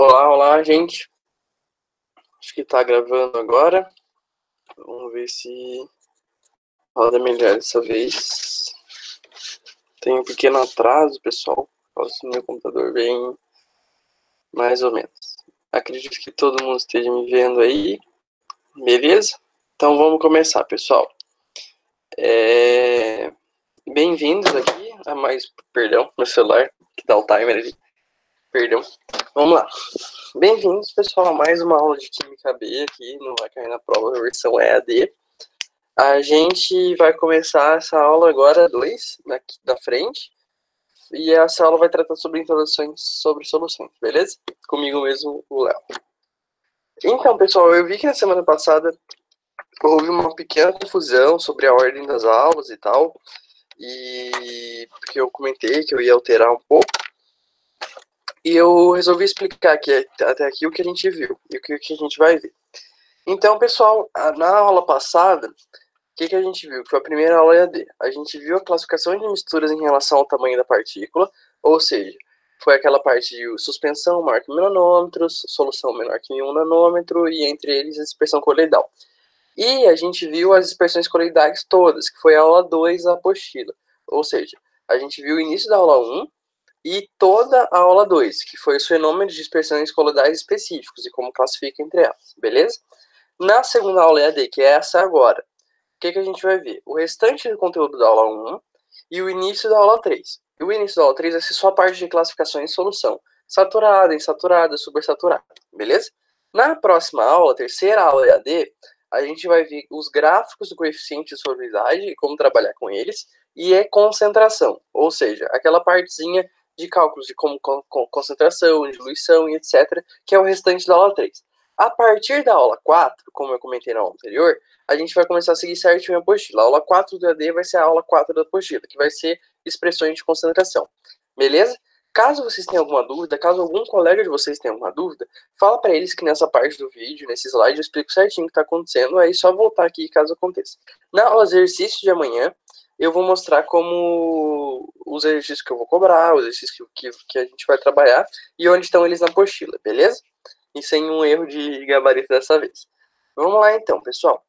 Olá, gente. Acho que tá gravando agora. Vamos ver se roda melhor dessa vez. Tem um pequeno atraso, pessoal. O meu computador vem mais ou menos. Acredito que todo mundo esteja me vendo aí. Beleza? Então vamos começar, pessoal. Bem-vindos aqui a mais... Perdão, meu celular, que dá o timer ali. Perdão. Vamos lá. Bem-vindos, pessoal, a mais uma aula de Química B aqui no Vai Cair na Prova, versão EAD. A gente vai começar essa aula agora, 2, daqui da frente. E essa aula vai tratar sobre introduções sobre soluções, beleza? Comigo mesmo, o Léo. Então, pessoal, eu vi que na semana passada houve uma pequena confusão sobre a ordem das aulas e tal. E porque eu comentei que eu ia alterar um pouco. E eu resolvi explicar aqui, até aqui o que a gente viu e o que a gente vai ver. Então, pessoal, na aula passada, o que a gente viu? Que foi a primeira aula EAD. A gente viu a classificação de misturas em relação ao tamanho da partícula, ou seja, foi aquela parte de suspensão maior que 1000 nanômetros, solução menor que 1 nanômetro e entre eles a dispersão coloidal. E a gente viu as dispersões coloidais todas, que foi a aula 2 da apostila. Ou seja, a gente viu o início da aula 1 e toda a aula 2, que foi os fenômenos de dispersões coloidais específicos e como classifica entre elas, beleza? Na segunda aula EAD, que é essa agora, o que a gente vai ver? O restante do conteúdo da aula 1 e o início da aula 3. E o início da aula 3 vai ser só a parte de classificação e solução. Saturada, insaturada, supersaturada, beleza? Na próxima aula, terceira aula EAD, a gente vai ver os gráficos do coeficiente de solubilidade e como trabalhar com eles, e é concentração, ou seja, aquela partezinha de cálculos de como concentração, diluição e etc., que é o restante da aula 3. A partir da aula 4, como eu comentei na aula anterior, a gente vai começar a seguir certinho a apostila. A aula 4 do EAD vai ser a aula 4 da apostila, que vai ser expressões de concentração. Beleza? Caso vocês tenham alguma dúvida, caso algum colega de vocês tenha alguma dúvida, fala para eles que nessa parte do vídeo, nesse slide, eu explico certinho o que está acontecendo, aí só voltar aqui caso aconteça. Na aula exercício de amanhã, eu vou mostrar como os exercícios que eu vou cobrar, os exercícios que a gente vai trabalhar e onde estão eles na apostila, beleza? E sem um erro de gabarito dessa vez. Vamos lá então, pessoal.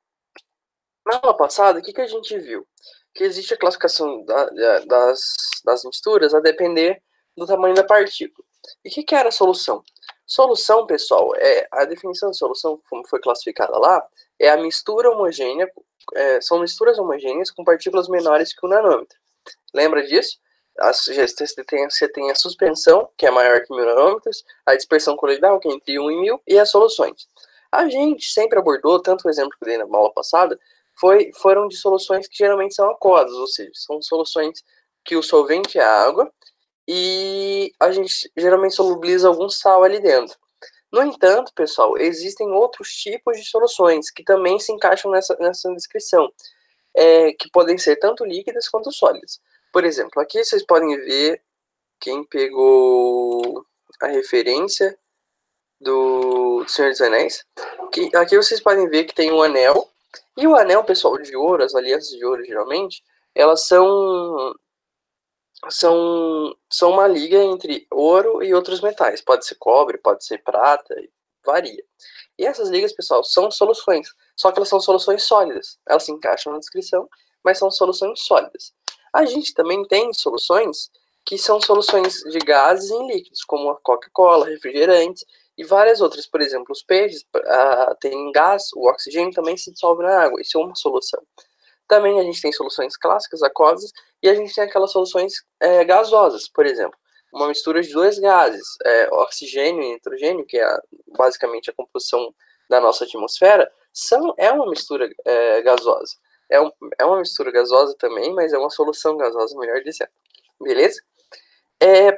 Na aula passada, o que a gente viu? Que existe a classificação das misturas a depender do tamanho da partícula. E o que era a solução? Solução, pessoal, a definição de solução, como foi classificada lá, é a mistura homogênea, são misturas homogêneas com partículas menores que 1 nanômetro. Lembra disso? Você tem a suspensão, que é maior que 1000 nanômetros, a dispersão coloidal, que é entre 1 e 1000, e as soluções. A gente sempre abordou, tanto o exemplo que eu dei na aula passada, foram de soluções que geralmente são aquosas, ou seja, são soluções que o solvente é a água e a gente geralmente solubiliza algum sal ali dentro. No entanto, pessoal, existem outros tipos de soluções que também se encaixam nessa descrição, que podem ser tanto líquidas quanto sólidas. Por exemplo, aqui vocês podem ver, quem pegou a referência do Senhor dos Anéis, que aqui vocês podem ver que tem um anel, e o anel, pessoal, de ouro, as alianças de ouro, geralmente, elas são uma liga entre ouro e outros metais. Pode ser cobre, pode ser prata, varia. E essas ligas, pessoal, são soluções, só que elas são soluções sólidas. Elas se encaixam na descrição, mas são soluções sólidas. A gente também tem soluções que são soluções de gases em líquidos, como a Coca-Cola, refrigerantes e várias outras. Por exemplo, os peixes têm gás, o oxigênio também se dissolve na água, isso é uma solução. Também a gente tem soluções clássicas, aquosas, e a gente tem aquelas soluções gasosas, por exemplo. Uma mistura de dois gases, oxigênio e nitrogênio, que é basicamente a composição da nossa atmosfera, é uma mistura gasosa. É uma mistura gasosa também, mas é uma solução gasosa, melhor dizendo. Beleza?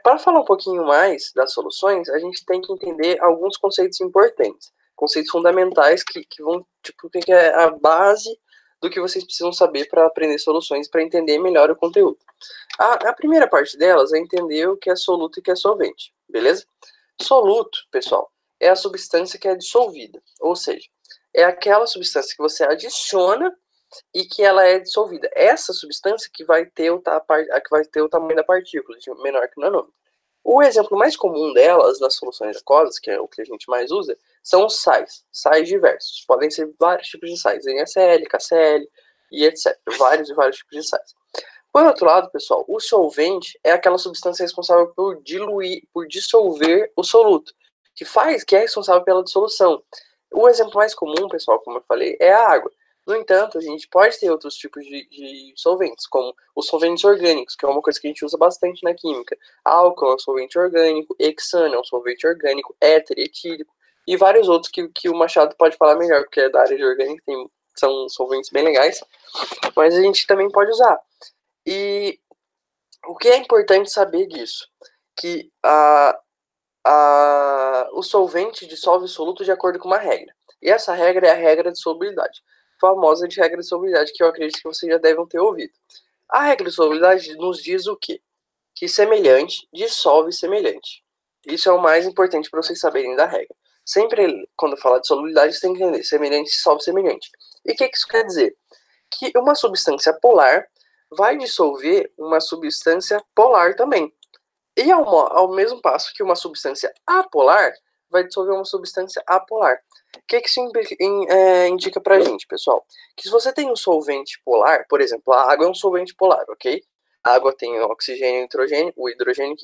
Para falar um pouquinho mais das soluções, a gente tem que entender alguns conceitos importantes, conceitos fundamentais que vão, tipo, que é a base do que vocês precisam saber para aprender soluções, para entender melhor o conteúdo. A primeira parte delas é entender o que é soluto e o que é solvente, beleza? Soluto, pessoal, é a substância que é dissolvida, ou seja, é aquela substância que você adiciona e que ela é dissolvida. Essa substância que vai ter o tamanho da partícula, de menor que 1 nanômetro. O exemplo mais comum delas, nas soluções aquosas, que é o que a gente mais usa, são os sais diversos. Podem ser vários tipos de sais, NaCl, KCl e etc. Vários e vários tipos de sais. Por outro lado, pessoal, o solvente é aquela substância responsável por dissolver o soluto, que é responsável pela dissolução. O exemplo mais comum, pessoal, como eu falei, é a água. No entanto, a gente pode ter outros tipos de solventes, como os solventes orgânicos, que é uma coisa que a gente usa bastante na química. Álcool é um solvente orgânico, hexano é um solvente orgânico, éter, etílico, e vários outros que o Machado pode falar melhor, porque é da área de orgânica, são solventes bem legais, mas a gente também pode usar. E o que é importante saber disso? Que o solvente dissolve o soluto de acordo com uma regra. E essa regra é a regra de solubilidade. Famosa de regra de solubilidade, que eu acredito que vocês já devem ter ouvido. A regra de solubilidade nos diz o quê? Que semelhante dissolve semelhante. Isso é o mais importante para vocês saberem da regra. Sempre, quando falar de solubilidade, você tem que entender semelhante dissolve semelhante. E o que isso quer dizer? Que uma substância polar vai dissolver uma substância polar também. E ao mesmo passo que uma substância apolar vai dissolver uma substância apolar. O que isso indica pra gente, pessoal? Que se você tem um solvente polar, por exemplo, a água é um solvente polar, ok? A água tem o oxigênio e o hidrogênio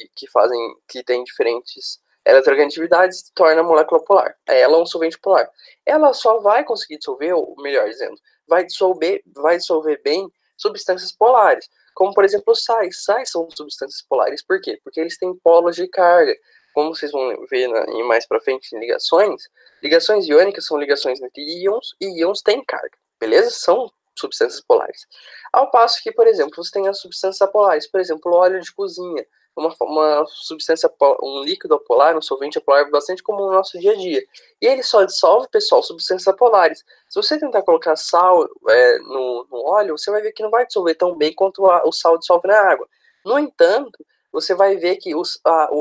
que tem diferentes eletronegatividades, torna a molécula polar. Ela é um solvente polar. Ela só vai conseguir dissolver, ou melhor dizendo, vai dissolver bem substâncias polares, como por exemplo os sais. Sais são substâncias polares, por quê? Porque eles têm polos de carga. Como vocês vão ver mais para frente em ligações iônicas são ligações entre íons, e íons têm carga, beleza? São substâncias polares. Ao passo que, por exemplo, você tem as substâncias apolares, por exemplo, o óleo de cozinha, uma substância, um líquido apolar, um solvente apolar bastante comum no nosso dia a dia. E ele só dissolve, pessoal, substâncias apolares. Se você tentar colocar sal no óleo, você vai ver que não vai dissolver tão bem quanto o sal dissolve na água. No entanto, você vai ver que o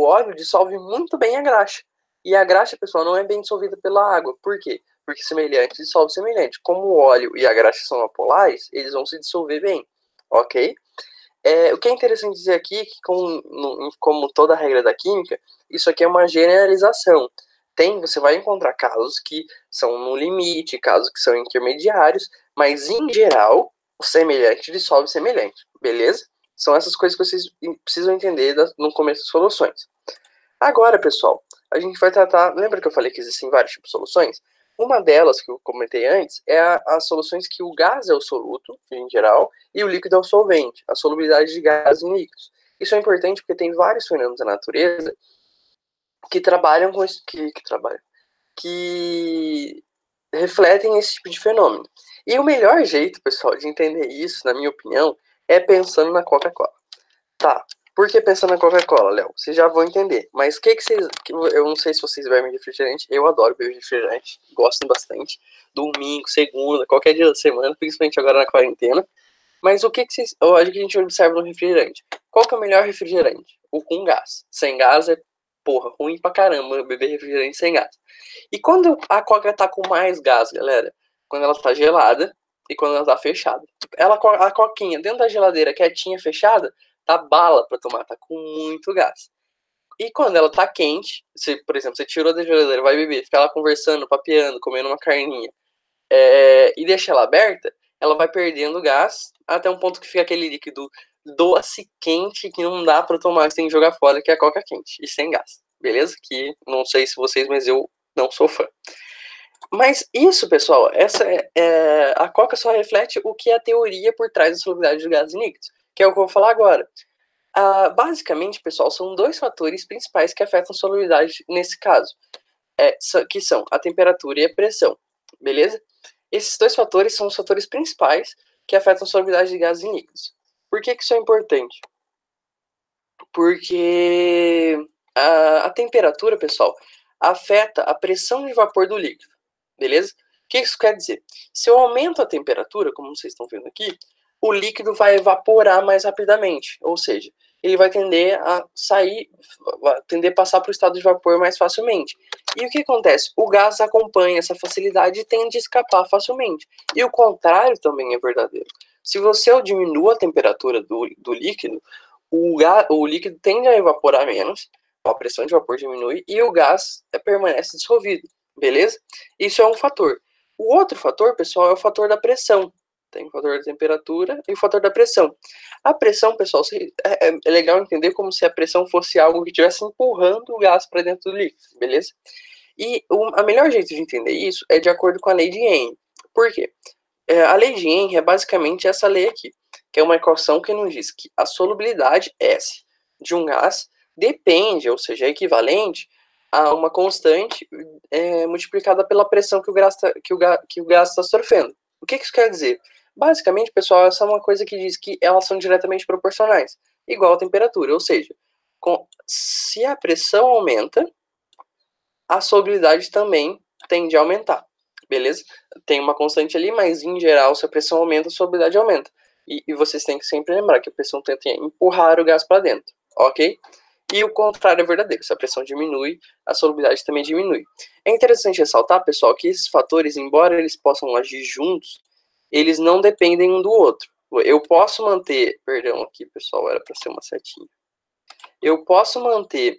óleo dissolve muito bem a graxa. E a graxa, pessoal, não é bem dissolvida pela água. Por quê? Porque semelhante dissolve semelhante. Como o óleo e a graxa são apolares, eles vão se dissolver bem. Ok? O que é interessante dizer aqui é que, como toda regra da química, isso aqui é uma generalização. Você vai encontrar casos que são no limite, casos que são intermediários, mas em geral, o semelhante dissolve semelhante, beleza? São essas coisas que vocês precisam entender no começo das soluções. Agora, pessoal, a gente vai tratar. Lembra que eu falei que existem vários tipos de soluções? Uma delas, que eu comentei antes, é as soluções que o gás é o soluto, em geral, e o líquido é o solvente, a solubilidade de gás em líquidos. Isso é importante porque tem vários fenômenos da natureza que trabalham com isso, que refletem esse tipo de fenômeno. E o melhor jeito, pessoal, de entender isso, na minha opinião, é pensando na Coca-Cola. Tá, por que pensando na Coca-Cola, Léo? Vocês já vão entender. Mas o que vocês... Eu não sei se vocês bebem refrigerante. Eu adoro beber refrigerante. Gosto bastante. Domingo, segunda, qualquer dia da semana. Principalmente agora na quarentena. Mas o que vocês... Olha o que a gente observa no refrigerante. Qual que é o melhor refrigerante? O com gás. Sem gás é, porra, ruim pra caramba beber refrigerante sem gás. E quando a Coca tá com mais gás, galera? Quando ela tá gelada e quando ela tá fechada. A coquinha dentro da geladeira, quietinha, fechada, tá bala pra tomar, tá com muito gás. E quando ela tá quente, por exemplo, você tirou da geladeira, vai beber, fica lá conversando, papeando, comendo uma carninha, e deixa ela aberta, ela vai perdendo gás até um ponto que fica aquele líquido doce, quente, que não dá pra tomar, você tem que jogar fora, que é a coca quente, e sem gás. Beleza? Que não sei se vocês, mas eu não sou fã. Mas isso, pessoal, a Coca só reflete o que é a teoria por trás da solubilidade de gases líquidos, que é o que eu vou falar agora. Basicamente, pessoal, são dois fatores principais que afetam a solubilidade nesse caso, que são a temperatura e a pressão, beleza? Esses dois fatores são os fatores principais que afetam a solubilidade de gases líquidos. Por que isso é importante? Porque a temperatura, pessoal, afeta a pressão de vapor do líquido, beleza? O que isso quer dizer? Se eu aumento a temperatura, como vocês estão vendo aqui, o líquido vai evaporar mais rapidamente, ou seja, ele vai tender a passar para o estado de vapor mais facilmente. E o que acontece? O gás acompanha essa facilidade e tende a escapar facilmente. E o contrário também é verdadeiro. Se você diminui a temperatura do líquido, o líquido tende a evaporar menos, a pressão de vapor diminui e o gás permanece dissolvido, beleza? Isso é um fator. O outro fator, pessoal, é o fator da pressão. Tem o fator da temperatura e o fator da pressão. A pressão, pessoal, é legal entender como se a pressão fosse algo que estivesse empurrando o gás para dentro do líquido, beleza? E a melhor jeito de entender isso é de acordo com a lei de Henry. Por quê? A lei de Henry é basicamente essa lei aqui, que é uma equação que nos diz que a solubilidade S de um gás depende, ou seja, é equivalente a uma constante multiplicada pela pressão que o gás está sofrendo. O que isso quer dizer? Basicamente, pessoal, essa é uma coisa que diz que elas são diretamente proporcionais, igual a temperatura, ou seja, se a pressão aumenta, a solubilidade também tende a aumentar, beleza? Tem uma constante ali, mas em geral, se a pressão aumenta, a solubilidade aumenta. E vocês têm que sempre lembrar que a pressão tenta empurrar o gás para dentro, ok? E o contrário é verdadeiro. Se a pressão diminui, a solubilidade também diminui. É interessante ressaltar, pessoal, que esses fatores, embora eles possam agir juntos, eles não dependem um do outro. Eu posso manter... Perdão aqui, pessoal, era para ser uma setinha. Eu posso manter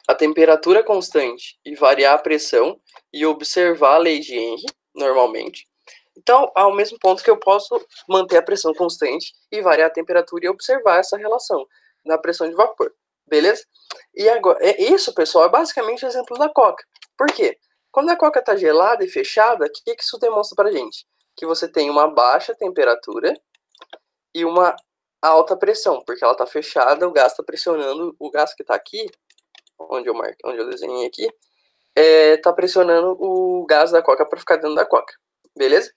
a temperatura constante e variar a pressão e observar a lei de Henry, normalmente. Então, ao mesmo ponto que eu posso manter a pressão constante e variar a temperatura e observar essa relação na pressão de vapor. Beleza? E agora, isso, pessoal, é basicamente o exemplo da Coca. Por quê? Quando a Coca está gelada e fechada, o que isso demonstra pra gente? Que você tem uma baixa temperatura e uma alta pressão, porque ela está fechada, o gás está pressionando, o gás que está aqui, onde eu desenhei aqui, está pressionando o gás da Coca para ficar dentro da Coca. Beleza?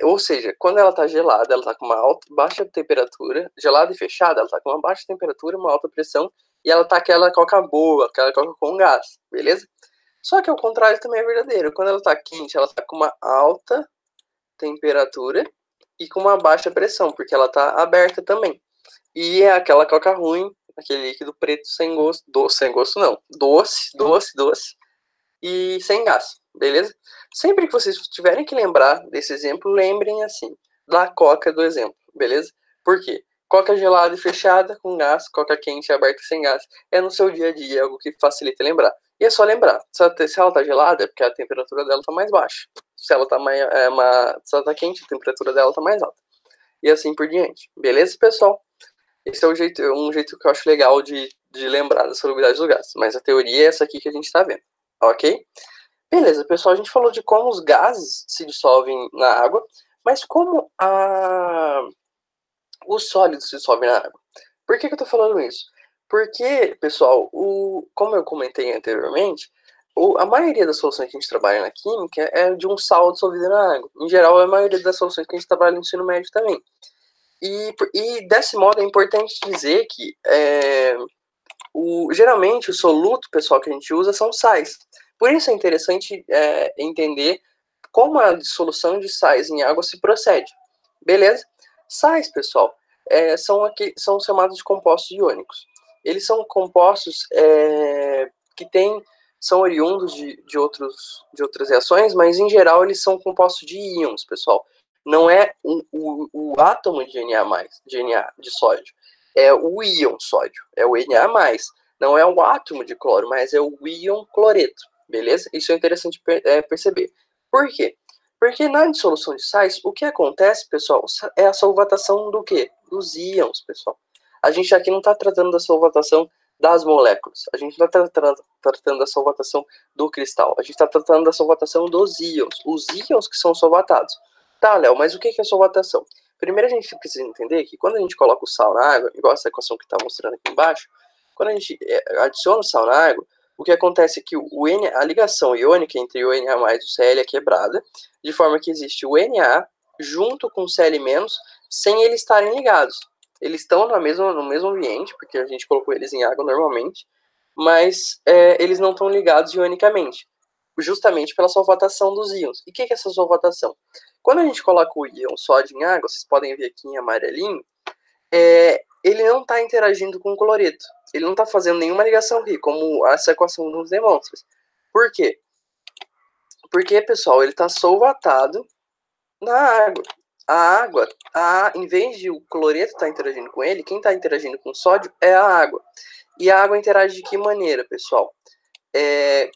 Ou seja, quando ela está gelada, ela está com uma baixa temperatura, gelada e fechada, ela está com uma baixa temperatura, uma alta pressão, e ela está aquela coca boa, aquela coca com gás, beleza? Só que o contrário também é verdadeiro. Quando ela está quente, ela está com uma alta temperatura e com uma baixa pressão, porque ela está aberta também. E é aquela coca ruim, aquele líquido preto sem gosto, sem gosto não, doce, e sem gás, beleza? Sempre que vocês tiverem que lembrar desse exemplo, lembrem assim, da Coca do exemplo, beleza? Por quê? Coca gelada e fechada com gás, Coca quente e aberta sem gás. É no seu dia a dia, é algo que facilita lembrar. E é só lembrar, se ela tá gelada, é porque a temperatura dela tá mais baixa. Se ela tá, se ela tá quente, a temperatura dela tá mais alta. E assim por diante. Beleza, pessoal? Esse é um jeito que eu acho legal de lembrar da solubilidade do gás. Mas a teoria é essa aqui que a gente tá vendo. Ok? Beleza, pessoal, a gente falou de como os gases se dissolvem na água, mas como os sólidos se dissolvem na água. Por que eu estou falando isso? Porque, pessoal, como eu comentei anteriormente, a maioria das soluções que a gente trabalha na química é de um sal dissolvido na água. Em geral, a maioria das soluções que a gente trabalha no ensino médio também. E desse modo, é importante dizer que geralmente o soluto, pessoal, que a gente usa são sais. Por isso é interessante entender como a dissolução de sais em água se procede. Beleza? Sais, pessoal, são chamados de compostos iônicos. Eles são compostos que são oriundos de outras reações, mas em geral eles são compostos de íons, pessoal. Não é o átomo de Na de sódio, é o íon sódio, é o Na+. Não é o átomo de cloro, mas é o íon cloreto, beleza? Isso é interessante perceber. Por quê? Porque na dissolução de sais, o que acontece, pessoal, é a solvatação do quê? Dos íons, pessoal. A gente aqui não está tratando da solvatação das moléculas. A gente não está tratando da solvatação do cristal. A gente está tratando da solvatação dos íons. Os íons que são solvatados. Tá, Léo, mas o que é solvatação? Primeiro a gente precisa entender que quando a gente coloca o sal na água, igual essa equação que está mostrando aqui embaixo, quando a gente adiciona o sal na água, o que acontece é que a ligação iônica entre o Na+ e o Cl é quebrada, de forma que existe o Na junto com o Cl- sem eles estarem ligados. Eles estão no mesmo ambiente, porque a gente colocou eles em água normalmente, mas eles não estão ligados ionicamente, justamente pela solvatação dos íons. E o que é essa solvatação? Quando a gente coloca o íon sódio em água, vocês podem ver aqui em amarelinho, ele não está interagindo com o cloreto. Ele não está fazendo nenhuma ligação aqui, como essa equação nos demonstra. Por quê? Porque, pessoal, ele está solvatado na água. A água, em vez de o cloreto estar interagindo com ele, quem está interagindo com o sódio é a água. E a água interage de que maneira, pessoal?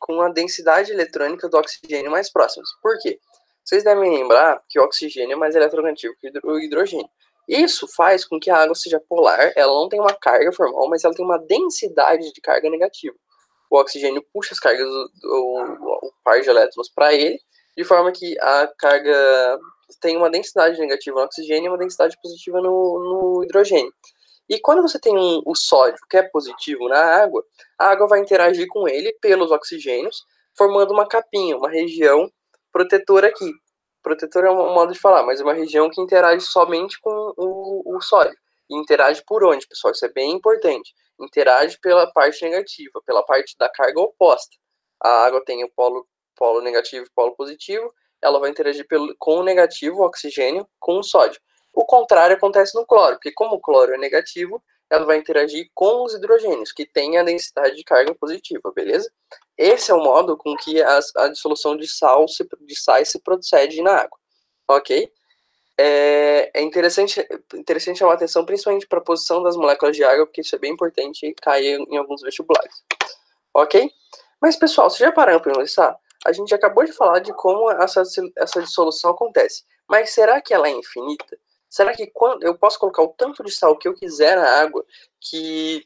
Com a densidade eletrônica do oxigênio mais próximas. Por quê? Vocês devem lembrar que o oxigênio é mais eletronegativo que o hidrogênio. Isso faz com que a água seja polar, ela não tem uma carga formal, mas ela tem uma densidade de carga negativa. O oxigênio puxa as cargas, o par de elétrons para ele, de forma que a carga tem uma densidade negativa no oxigênio e uma densidade positiva no hidrogênio. E quando você tem o sódio, que é positivo na água, a água vai interagir com ele pelos oxigênios, formando uma capinha, uma região protetora aqui. Protetor é um modo de falar, mas é uma região que interage somente com o sódio. E interage por onde, pessoal? Isso é bem importante. Interage pela parte negativa, pela parte da carga oposta. A água tem o polo negativo e polo positivo, ela vai interagir com o negativo, o oxigênio, com o sódio. O contrário acontece no cloro, porque como o cloro é negativo, ela vai interagir com os hidrogênios, que têm a densidade de carga positiva, beleza? Esse é o modo com que a dissolução de sais se procede na água, ok? É interessante chamar a atenção principalmente para a posição das moléculas de água, porque isso é bem importante e cai em alguns vestibulares, ok? Mas, pessoal, vocês já pararam para pensar? A gente acabou de falar de como essa dissolução acontece, mas será que ela é infinita? Será que eu posso colocar o tanto de sal que eu quiser na água, que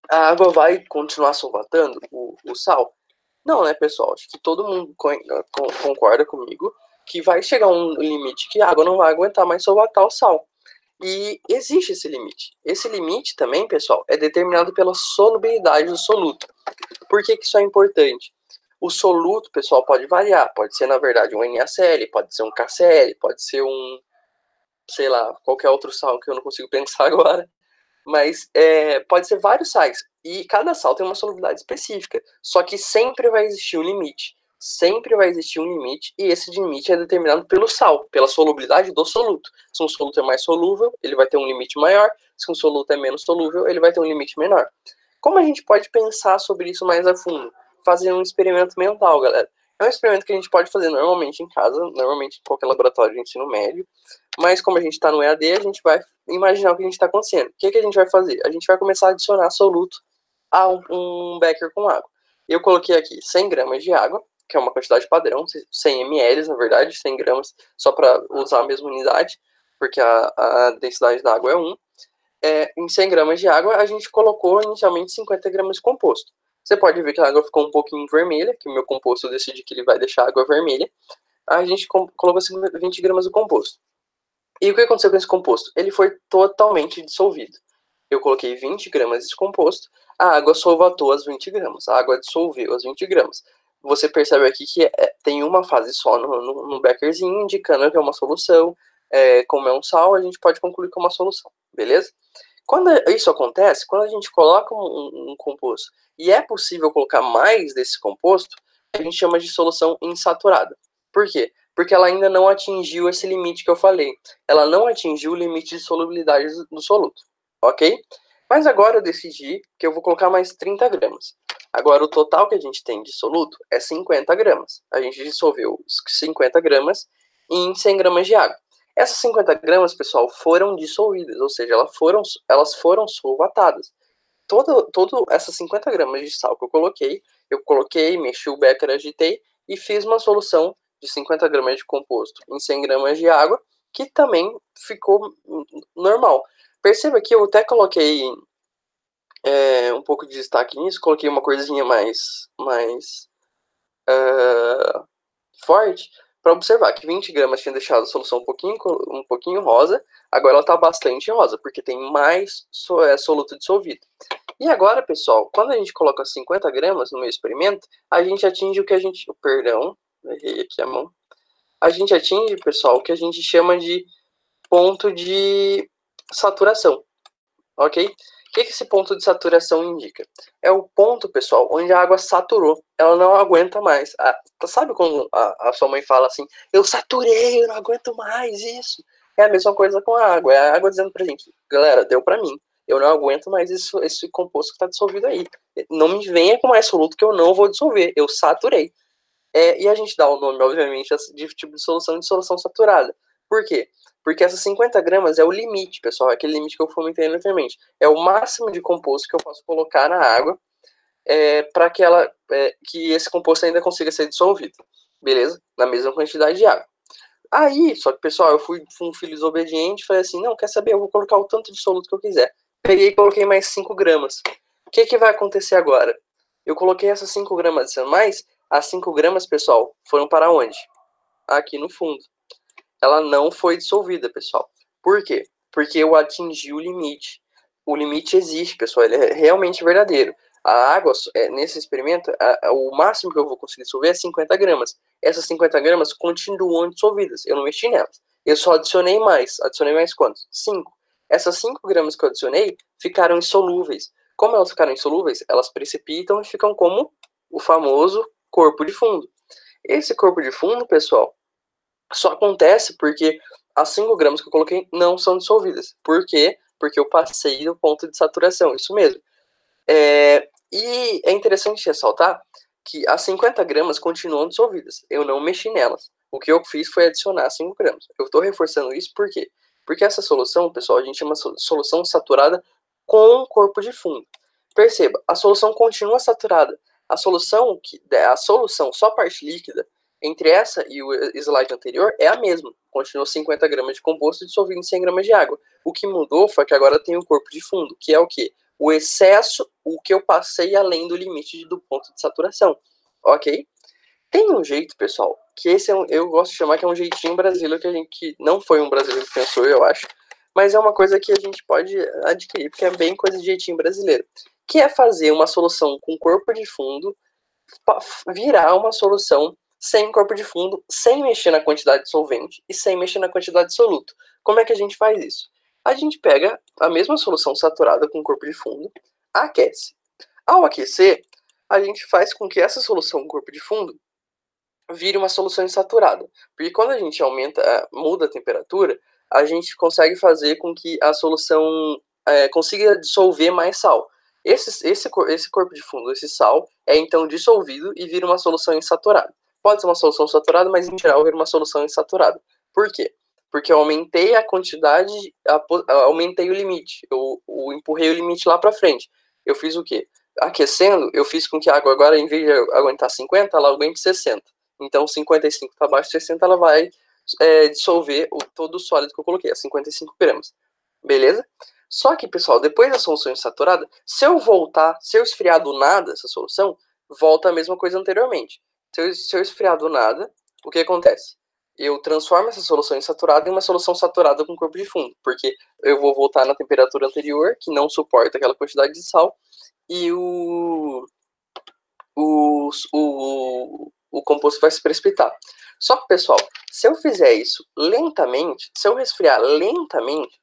a água vai continuar solvatando o sal? Não, né, pessoal? Acho que todo mundo concorda comigo que vai chegar um limite que a água não vai aguentar mais solvatar o sal. E existe esse limite. Esse limite também, pessoal, é determinado pela solubilidade do soluto. Por que isso é importante? O soluto, pessoal, pode variar. Pode ser, na verdade, um NaCl, pode ser um KCl, pode ser um, sei lá, qualquer outro sal que eu não consigo pensar agora, mas pode ser vários sais, e cada sal tem uma solubilidade específica, só que sempre vai existir um limite, e esse limite é determinado pelo sal, pela solubilidade do soluto. Se um soluto é mais solúvel, ele vai ter um limite maior, se um soluto é menos solúvel, ele vai ter um limite menor. Como a gente pode pensar sobre isso mais a fundo? Fazer um experimento mental, galera. É um experimento que a gente pode fazer normalmente em casa, normalmente em qualquer laboratório de ensino médio, mas como a gente está no EAD, a gente vai imaginar o que a gente está acontecendo. O que a gente vai fazer? A gente vai começar a adicionar soluto a um becker com água. Eu coloquei aqui 100 gramas de água, que é uma quantidade padrão, 100 ml, na verdade, 100 gramas, só para usar a mesma unidade, porque a densidade da água é 1. Em 100 gramas de água, a gente colocou inicialmente 50 gramas de composto. Você pode ver que a água ficou um pouquinho vermelha, que o meu composto decidi que ele vai deixar a água vermelha. A gente colocou 20 gramas de composto. E o que aconteceu com esse composto? Ele foi totalmente dissolvido. Eu coloquei 20 gramas desse composto, a água solvatou as 20 gramas, a água dissolveu as 20 gramas. Você percebe aqui que tem uma fase só no beckerzinho, indicando que é uma solução. Como é um sal, a gente pode concluir que é uma solução, beleza? Quando isso acontece, quando a gente coloca um composto e é possível colocar mais desse composto, a gente chama de solução insaturada. Por quê? Porque ela ainda não atingiu esse limite que eu falei. Ela não atingiu o limite de solubilidade do soluto, ok? Mas agora eu decidi que eu vou colocar mais 30 gramas. Agora o total que a gente tem de soluto é 50 gramas. A gente dissolveu 50 gramas em 100 gramas de água. Essas 50 gramas, pessoal, foram dissolvidas, ou seja, elas foram solvatadas. Todas essas 50 gramas de sal que eu coloquei, mexi o becker, agitei e fiz uma solução de 50 gramas de composto em 100 gramas de água, que também ficou normal. Perceba que eu até coloquei um pouco de destaque nisso, coloquei uma corzinha mais forte, para observar que 20 gramas tinha deixado a solução um pouquinho rosa, agora ela está bastante rosa, porque tem mais soluto dissolvido. E agora, pessoal, quando a gente coloca 50 gramas no meu experimento, a gente atinge o que a gente... Perdão, errei aqui a mão. A gente atinge, pessoal, o que a gente chama de ponto de saturação, ok? O que esse ponto de saturação indica? É o ponto, pessoal, onde a água saturou. Ela não aguenta mais. Sabe quando a sua mãe fala assim, eu saturei, eu não aguento mais isso? É a mesma coisa com a água. É a água dizendo pra gente, galera, deu pra mim. Eu não aguento mais esse composto que está dissolvido aí. Não me venha com mais soluto que eu não vou dissolver. Eu saturei. E a gente dá o nome, obviamente, de tipo de solução saturada. Por quê? Porque essas 50 gramas é o limite, pessoal, é aquele limite que eu comentei anteriormente. É o máximo de composto que eu posso colocar na água para que esse composto ainda consiga ser dissolvido, beleza? Na mesma quantidade de água. Aí, só que, pessoal, eu fui um filho desobediente e falei assim, não, quer saber, eu vou colocar o tanto de soluto que eu quiser. Peguei e coloquei mais 5 gramas. O que vai acontecer agora? Eu coloquei essas 5 gramas a mais, as 5 gramas, pessoal, foram para onde? Aqui no fundo. Ela não foi dissolvida, pessoal. Por quê? Porque eu atingi o limite. O limite existe, pessoal, ele é realmente verdadeiro. A água, nesse experimento, o máximo que eu vou conseguir dissolver é 50 gramas. Essas 50 gramas continuam dissolvidas, eu não mexi nelas. Eu só adicionei mais. Adicionei mais quantos? 5. Essas 5 gramas que eu adicionei ficaram insolúveis. Como elas ficaram insolúveis, elas precipitam e ficam como o famoso corpo de fundo. Esse corpo de fundo, pessoal, só acontece porque as 5 gramas que eu coloquei não são dissolvidas. Por quê? Porque eu passei do ponto de saturação, isso mesmo. E é interessante ressaltar que as 50 gramas continuam dissolvidas. Eu não mexi nelas. O que eu fiz foi adicionar 5 gramas. Eu estou reforçando isso por quê? Porque essa solução, pessoal, a gente chama de solução saturada com corpo de fundo. Perceba, a solução continua saturada. A solução só parte líquida, entre essa e o slide anterior, é a mesma. Continua 50 gramas de composto dissolvido em 100 gramas de água. O que mudou foi que agora tem o corpo de fundo, que é o quê? O excesso, o que eu passei além do limite do ponto de saturação, ok? Tem um jeito, pessoal, que esse eu gosto de chamar que é um jeitinho brasileiro, que não foi um brasileiro que pensou, eu acho, mas é uma coisa que a gente pode adquirir, porque é bem coisa de jeitinho brasileiro, que é fazer uma solução com corpo de fundo virar uma solução sem corpo de fundo, sem mexer na quantidade de solvente e sem mexer na quantidade de soluto. Como é que a gente faz isso? A gente pega a mesma solução saturada com corpo de fundo, aquece. Ao aquecer, a gente faz com que essa solução com corpo de fundo vire uma solução insaturada. Porque quando a gente muda a temperatura, a gente consegue fazer com que a solução consiga dissolver mais sal. Esse corpo de fundo, esse sal, é então dissolvido e vira uma solução insaturada. Pode ser uma solução saturada, mas em geral vira uma solução insaturada. Por quê? Porque eu aumentei a quantidade, aumentei o limite, eu empurrei o limite lá para frente. Eu fiz o quê? Aquecendo, eu fiz com que a água agora, em vez de aguentar 50, ela aguente 60. Então, 55 está abaixo de 60, ela vai dissolver todo o sólido que eu coloquei, a 55 gramas. Beleza? Só que, pessoal, depois da solução insaturada, se eu esfriar do nada essa solução, volta a mesma coisa anteriormente. Se eu esfriar do nada, o que acontece? Eu transformo essa solução insaturada em uma solução saturada com corpo de fundo, porque eu vou voltar na temperatura anterior, que não suporta aquela quantidade de sal, e o composto vai se precipitar. Só que, pessoal, se eu fizer isso lentamente, se eu resfriar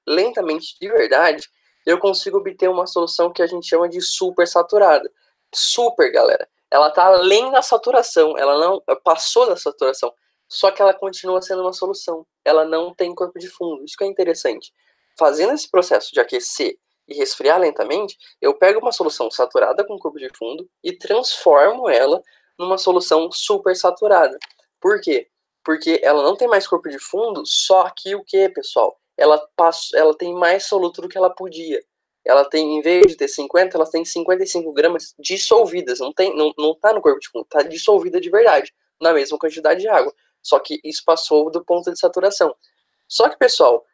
lentamente de verdade, eu consigo obter uma solução que a gente chama de super saturada. Super, galera. Ela está além da saturação, ela não passou da saturação, só que ela continua sendo uma solução. Ela não tem corpo de fundo. Isso que é interessante. Fazendo esse processo de aquecer e resfriar lentamente, eu pego uma solução saturada com corpo de fundo e transformo ela numa solução super saturada. Por quê? Porque ela não tem mais corpo de fundo, só que o que, pessoal? Ela tem mais soluto do que ela podia. Ela tem, em vez de ter 50, ela tem 55 gramas dissolvidas. Não tá no corpo de fundo, tá dissolvida de verdade, na mesma quantidade de água. Só que isso passou do ponto de saturação. Só que, pessoal,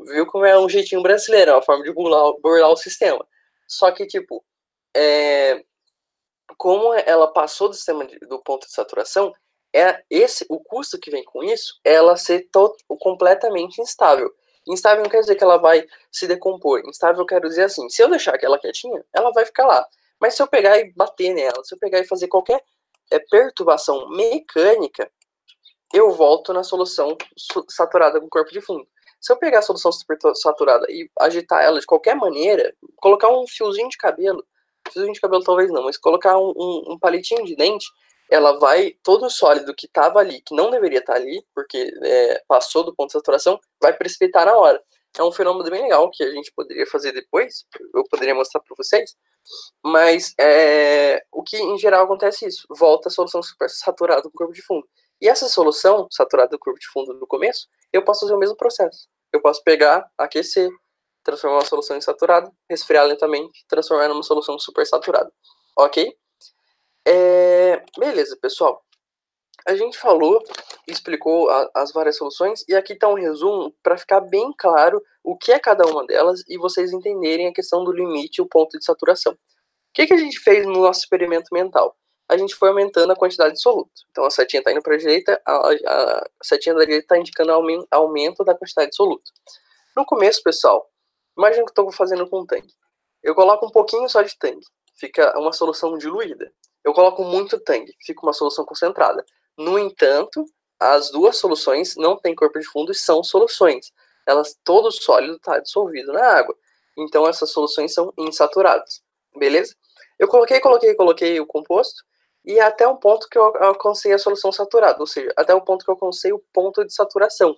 viu como é um jeitinho brasileiro, é uma forma de burlar o sistema. Só que, tipo, como ela passou do sistema do ponto de saturação, o custo que vem com isso é ela ser completamente instável. Instável não quer dizer que ela vai se decompor. Instável quer dizer assim, se eu deixar ela quietinha, ela vai ficar lá. Mas se eu pegar e bater nela, se eu pegar e fazer qualquer perturbação mecânica, eu volto na solução saturada com corpo de fundo. Se eu pegar a solução super saturada e agitar ela de qualquer maneira, colocar um fiozinho de cabelo talvez não, mas colocar um palitinho de dente, ela vai, todo o sólido que estava ali, que não deveria estar ali, porque passou do ponto de saturação, vai precipitar na hora. É um fenômeno bem legal que a gente poderia fazer depois, eu poderia mostrar para vocês, mas o que em geral acontece é isso, volta a solução super saturada com corpo de fundo. E essa solução saturada do corpo de fundo no começo, eu posso fazer o mesmo processo. eu posso pegar, aquecer, transformar uma solução insaturada, resfriar lentamente, transformar numa solução supersaturada. Ok? Beleza, pessoal. A gente falou, explicou as várias soluções, e aqui está um resumo para ficar bem claro o que é cada uma delas e vocês entenderem a questão do limite e o ponto de saturação. O que a gente fez no nosso experimento mental? A gente foi aumentando a quantidade de soluto. Então a setinha está indo para a direita, a setinha da direita está indicando aumento da quantidade de soluto. No começo, pessoal, imagina que eu estou fazendo com um tangue. Eu coloco um pouquinho só de tangue, fica uma solução diluída. Eu coloco muito tangue, fica uma solução concentrada. No entanto, as duas soluções não têm corpo de fundo e são soluções. Todo o sólido está dissolvido na água. Então essas soluções são insaturadas. Beleza? Eu coloquei o composto e até um ponto que eu alcancei a solução saturada, ou seja, até o ponto que eu alcancei o ponto de saturação.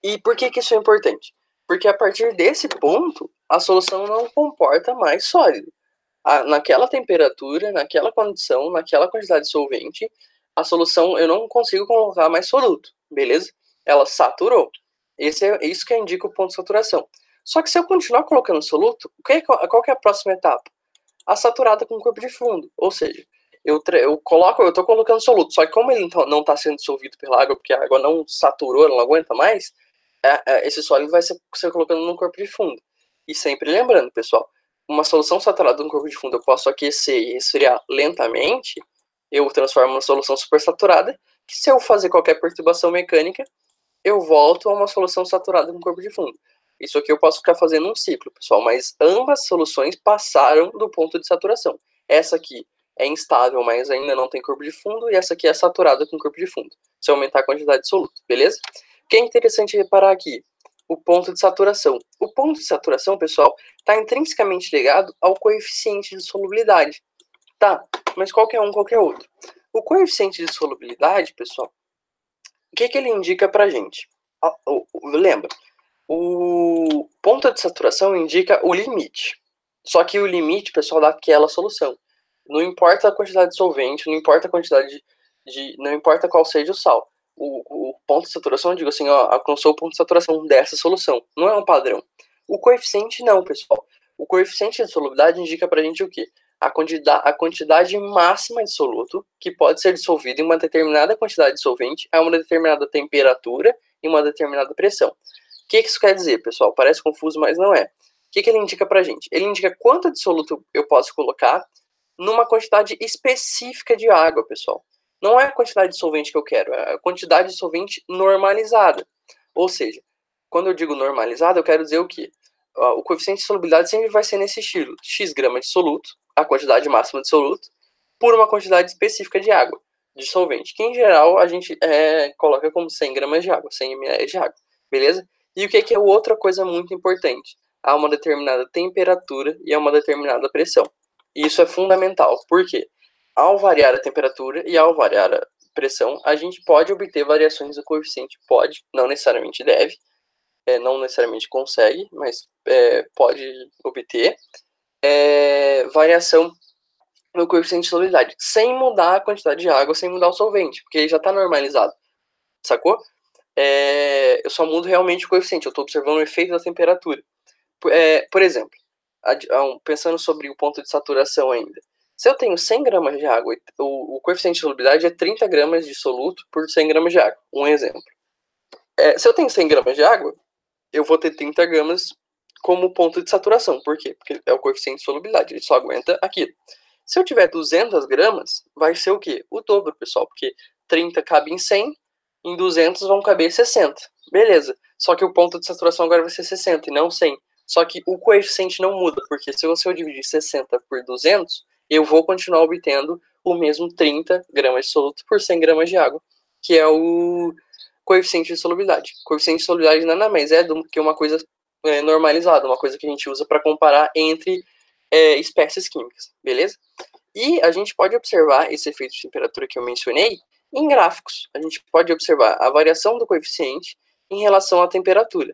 E por que isso é importante? Porque a partir desse ponto, a solução não comporta mais sólido. Naquela temperatura, naquela condição, naquela quantidade de solvente, a solução eu não consigo colocar mais soluto, beleza? Ela saturou. Isso que indica o ponto de saturação. Só que se eu continuar colocando soluto, qual que é a próxima etapa? A saturada com corpo de fundo. Ou seja, eu estou colocando soluto, só que como ele não está sendo dissolvido pela água, porque a água não saturou, ela não aguenta mais, esse sólido vai ser colocando no corpo de fundo. E sempre lembrando, pessoal, uma solução saturada no corpo de fundo eu posso aquecer e resfriar lentamente, eu transformo uma solução supersaturada, que se eu fazer qualquer perturbação mecânica, eu volto a uma solução saturada no corpo de fundo. Isso aqui eu posso ficar fazendo um ciclo, pessoal, mas ambas soluções passaram do ponto de saturação. Essa aqui é instável, mas ainda não tem corpo de fundo, e essa aqui é saturada com corpo de fundo, se eu aumentar a quantidade de soluto, beleza? O que é interessante reparar aqui? O ponto de saturação. O ponto de saturação, pessoal, está intrinsecamente ligado ao coeficiente de solubilidade. Tá, mas qualquer um, qualquer outro. O coeficiente de solubilidade, pessoal, o que ele indica pra gente? Lembra, o ponto de saturação indica o limite. Só que o limite, pessoal, daquela solução. Não importa a quantidade de solvente, não importa a quantidade não importa qual seja o sal. O ponto de saturação, eu digo assim, ó, alcançou o ponto de saturação dessa solução. Não é um padrão. O coeficiente não, pessoal. O coeficiente de solubilidade indica pra gente o quê? A quantidade máxima de soluto que pode ser dissolvido em uma determinada quantidade de solvente a uma determinada temperatura e uma determinada pressão. O que isso quer dizer, pessoal? Parece confuso, mas não é. O que ele indica pra gente? Ele indica quanto de soluto eu posso colocar numa quantidade específica de água, pessoal. Não é a quantidade de solvente que eu quero, é a quantidade de solvente normalizada. Ou seja, quando eu digo normalizada, eu quero dizer o quê? O coeficiente de solubilidade sempre vai ser nesse estilo. X gramas de soluto, a quantidade máxima de soluto, por uma quantidade específica de água, de solvente, que em geral a gente coloca como 100 gramas de água, 100 ml de água, beleza? E o que é outra coisa muito importante? Há uma determinada temperatura e há uma determinada pressão. Isso é fundamental, porque ao variar a temperatura e ao variar a pressão, a gente pode obter variações do coeficiente, pode, não necessariamente deve, não necessariamente consegue, mas pode obter variação no coeficiente de solubilidade, sem mudar a quantidade de água, sem mudar o solvente, porque ele já está normalizado, sacou? Eu só mudo realmente o coeficiente, eu estou observando o efeito da temperatura. Por exemplo, pensando sobre o ponto de saturação ainda, se eu tenho 100 gramas de água, o coeficiente de solubilidade é 30 gramas de soluto por 100 gramas de água, um exemplo. Se eu tenho 100 gramas de água, eu vou ter 30 gramas como ponto de saturação. Por quê? Porque é o coeficiente de solubilidade, ele só aguenta aquilo. Se eu tiver 200 gramas, vai ser o quê? O dobro, pessoal, porque 30 cabe em 100, em 200 vão caber 60. Beleza. Só que o ponto de saturação agora vai ser 60 e não 100. Só que o coeficiente não muda, porque se eu dividir 60 por 200, eu vou continuar obtendo o mesmo 30 gramas de soluto por 100 gramas de água, que é o coeficiente de solubilidade. Coeficiente de solubilidade nada mais é do que uma coisa normalizada, uma coisa que a gente usa para comparar entre espécies químicas, beleza? E a gente pode observar esse efeito de temperatura que eu mencionei em gráficos. A gente pode observar a variação do coeficiente em relação à temperatura.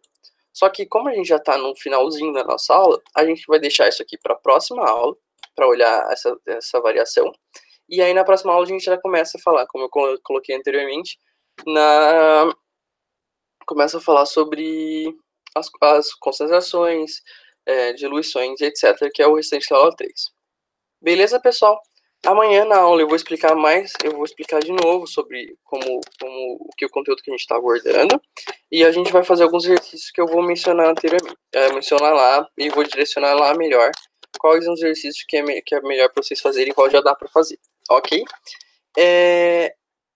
Só que como a gente já está no finalzinho da nossa aula, a gente vai deixar isso aqui para a próxima aula, para olhar essa variação. E aí na próxima aula a gente já começa a falar, como eu coloquei anteriormente, começa a falar sobre as concentrações, diluições, etc., que é o restante da aula 3. Beleza, pessoal? Amanhã na aula eu vou explicar mais, eu vou explicar de novo sobre o conteúdo que a gente está abordando, e a gente vai fazer alguns exercícios que eu vou mencionar anteriormente, mencionar lá e vou direcionar lá melhor quais são os exercícios que é melhor para vocês fazerem e qual já dá para fazer, ok?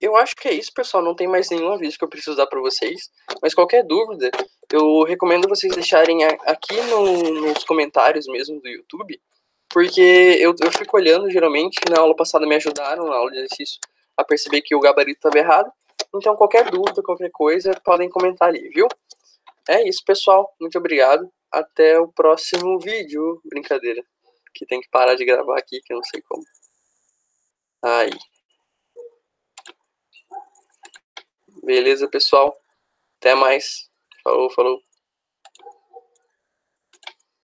Eu acho que é isso, pessoal. Não tem mais nenhum aviso que eu preciso dar para vocês. Mas qualquer dúvida, eu recomendo vocês deixarem aqui nos comentários mesmo do YouTube. Porque eu fico olhando, geralmente, na aula passada me ajudaram, na aula de exercício, a perceber que o gabarito estava errado. Então, qualquer dúvida, qualquer coisa, podem comentar ali, viu? É isso, pessoal. Muito obrigado. Até o próximo vídeo. Brincadeira. Que tem que parar de gravar aqui, que eu não sei como. Aí. Beleza, pessoal. Até mais. Falou, falou.